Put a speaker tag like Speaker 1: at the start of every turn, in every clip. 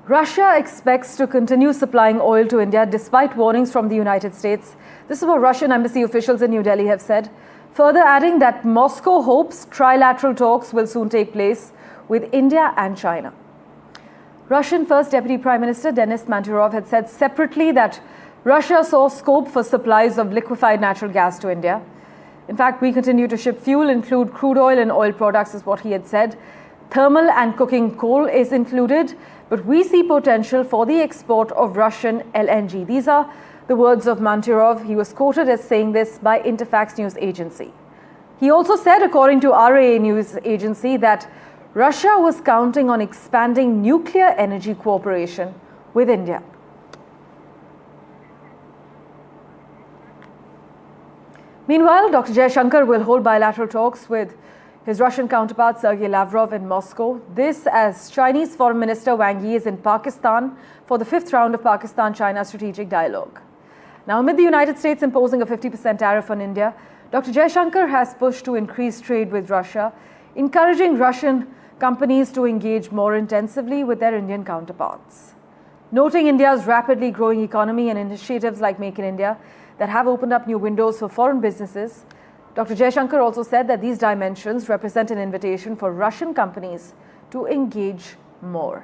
Speaker 1: Russia expects to continue supplying oil to India despite warnings from the United States. This is what Russian embassy officials in New Delhi have said, further adding that Moscow hopes trilateral talks will soon take place with India and China. Russian First Deputy Prime Minister Denis Manturov had said separately that Russia saw scope for supplies of liquefied natural gas to India. In fact, we continue to ship fuel, include crude oil and oil products, is what he had said. Thermal and cooking coal is included, but we see potential for the export of Russian LNG. These are the words of Manturov. He was quoted as saying this by Interfax news agency. He also said, according to RAA news agency, that Russia was counting on expanding nuclear energy cooperation with India. Meanwhile, Dr. Jaishankar will hold bilateral talks with his Russian counterpart Sergey Lavrov in Moscow. This as Chinese Foreign Minister Wang Yi is in Pakistan for the 5th round of Pakistan-China strategic dialogue. Now, amid the United States imposing a 50% tariff on India, Dr. Jaishankar has pushed to increase trade with Russia, encouraging Russian companies to engage more intensively with their Indian counterparts. Noting India's rapidly growing economy and initiatives like Make in India that have opened up new windows for foreign businesses, Dr. Jaishankar also said that these dimensions represent an invitation for Russian companies to engage more.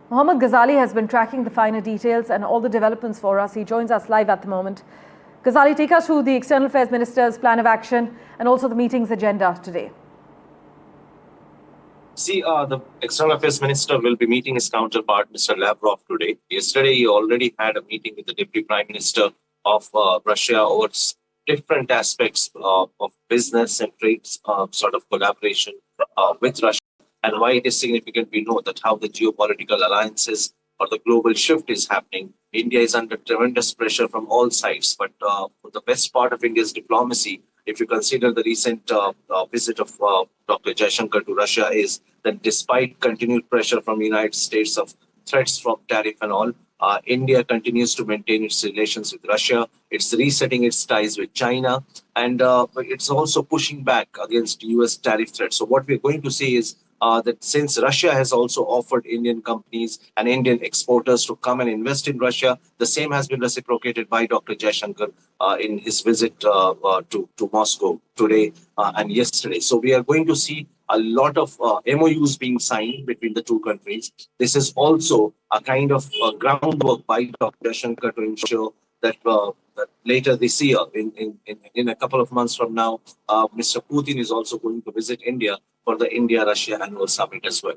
Speaker 1: Mohammad Ghazali has been tracking the finer details and all the developments for us. He joins us live at the moment. Ghazali, take us through the External Affairs Minister's plan of action and also the meeting's agenda today.
Speaker 2: See, the External Affairs Minister will be meeting his counterpart, Mr. Lavrov, today. Yesterday, he already had a meeting with the Deputy Prime Minister of Russia over different aspects of business and trade sort of collaboration with Russia. And why it is significant, we know that how the geopolitical alliances or the global shift is happening. India is under tremendous pressure from all sides. But the best part of India's diplomacy, if you consider the recent visit of Dr. Jaishankar to Russia, is that despite continued pressure from the United States of threats from tariff and all, India continues to maintain its relations with Russia. It's resetting its ties with China, and it's also pushing back against US tariff threats. So what we're going to see is that since Russia has also offered Indian companies and Indian exporters to come and invest in Russia, the same has been reciprocated by Dr. Jaishankar in his visit to Moscow today and yesterday. So we are going to see a lot of MOUs being signed between the two countries. This is also a kind of groundwork by Dr. Jaishankar to ensure that, that later this year, in a couple of months from now, Mr. Putin is also going to visit India for the India-Russia annual summit as well.